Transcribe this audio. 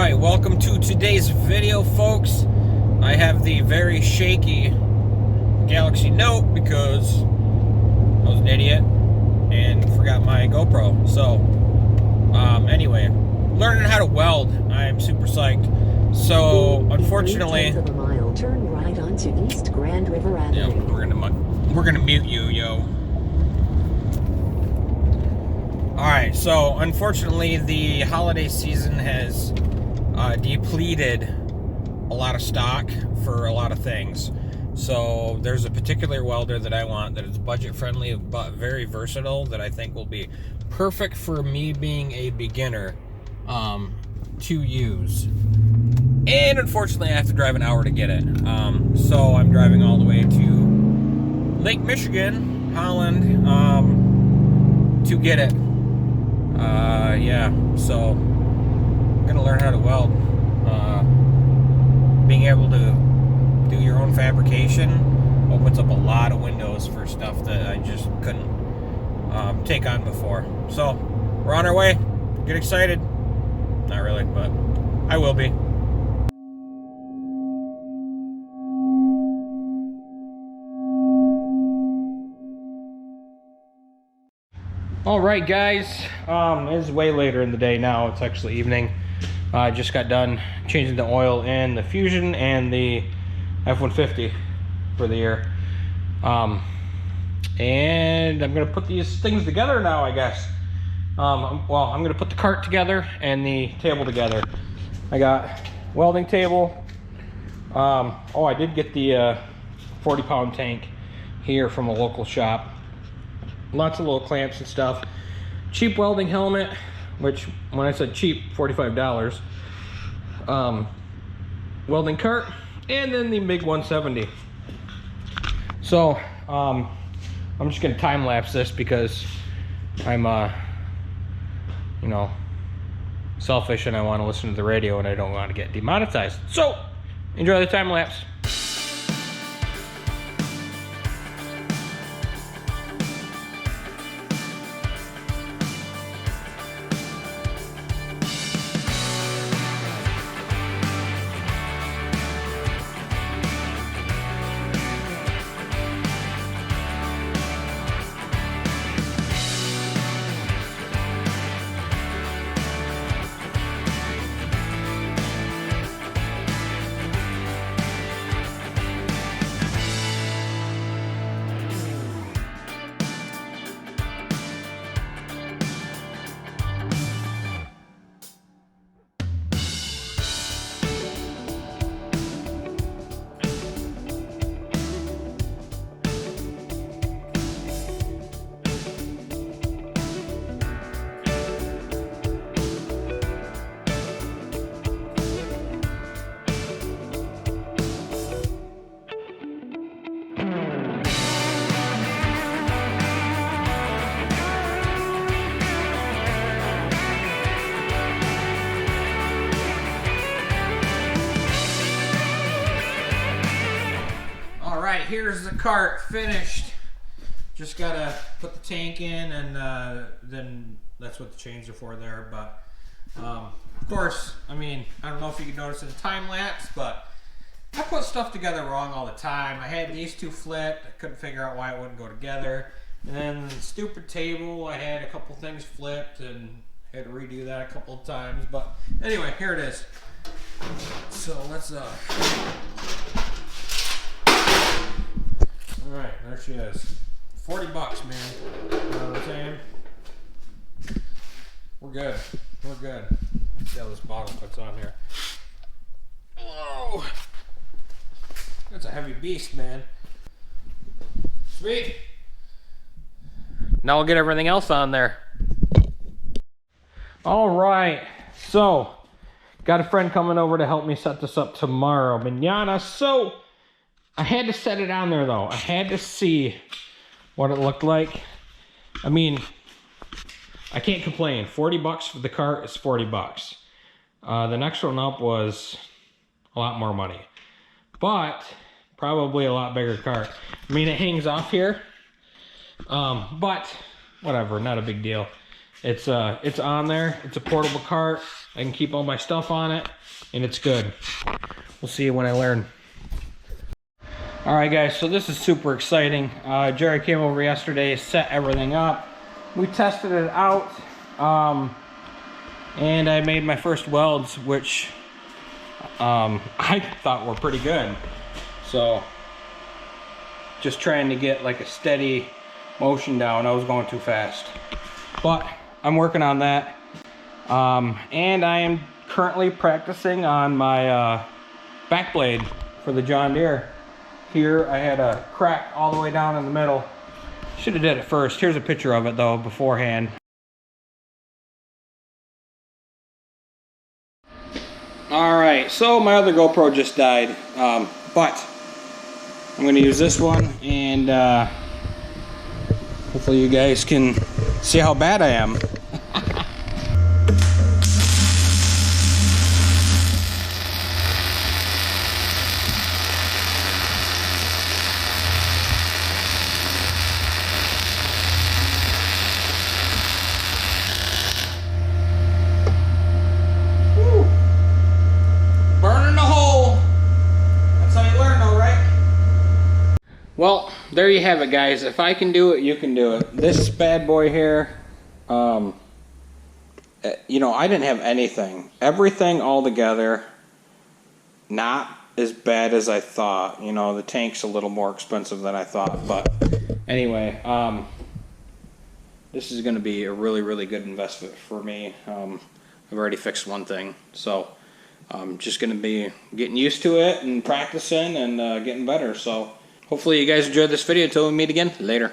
Alright, welcome to today's video, folks. I have the very shaky Galaxy Note because I was an idiot and forgot my GoPro. So, anyway, learning how to weld. I am super psyched. So, unfortunately, of a mile, turn right onto East Grand River Avenue. Yeah, we're gonna mute you, yo. Alright, so unfortunately the holiday season has depleted a lot of stock for a lot of things. So there's a particular welder that I want that is budget friendly but very versatile that I think will be perfect for me being a beginner to use. And unfortunately I have to drive an hour to get it. So I'm driving all the way to Lake Michigan, Holland, to get it. Yeah, so I'm gonna learn how to weld. Being able to do your own fabrication opens up a lot of windows for stuff that I just couldn't take on before. So we're on our way. Get excited. Not really, but I will be. All right, guys, it's way later in the day now. It's actually evening. I just got done changing the oil in the Fusion and the F-150 for the year. And I'm gonna put these things together now, I guess. Well, I'm gonna put the cart together and the table together. I got welding table. Oh, I did get the 40-pound tank here from a local shop. Lots of little clamps and stuff. Cheap welding helmet, which when I said cheap, $45. Welding cart, and then the MIG170. So I'm just gonna time lapse this because I'm you know, selfish and I want to listen to the radio and I don't want to get demonetized. So enjoy the time lapse. Here's the cart finished. Just gotta put the tank in and then that's what the chains are for there. But of course, I mean, I don't know if you can notice in the time lapse, but I put stuff together wrong all the time. I had these two flipped. I couldn't figure out why it wouldn't go together. And then the stupid table, I had a couple things flipped and had to redo that a couple of times. But anyway, here it is. So let's all right, there she is. $40, man. You know what I'm saying? We're good. We're good. Let's see how this bottle puts on here. Whoa! That's a heavy beast, man. Sweet. Now we'll get everything else on there. All right. So, got a friend coming over to help me set this up tomorrow, mañana. So, I had to set it on there though. I had to see what it looked like. I mean, I can't complain. $40 for the cart is $40. The next one up was a lot more money, but probably a lot bigger cart. I mean, it hangs off here, but whatever, not a big deal. It's on there. It's a portable cart. I can keep all my stuff on it, and it's good. We'll see when I learn. All right, guys, so this is super exciting. Jerry came over yesterday, set everything up. We tested it out, and I made my first welds, which I thought were pretty good. So just trying to get like a steady motion down. I was going too fast, but I'm working on that. And I am currently practicing on my back blade for the John Deere. Here I had a crack all the way down in the middle. Should have did it first. Here's a picture of it though beforehand. Alright, so my other GoPro just died, but I'm going to use this one, and hopefully you guys can see how bad I am. Well, there you have it, guys. If I can do it, you can do it. This bad boy here, you know, I didn't have anything. Everything all together, not as bad as I thought. You know, the tank's a little more expensive than I thought. But anyway, this is going to be a really, really good investment for me. I've already fixed one thing. So I'm just going to be getting used to it and practicing and getting better. So hopefully you guys enjoyed this video. Until we meet again, later.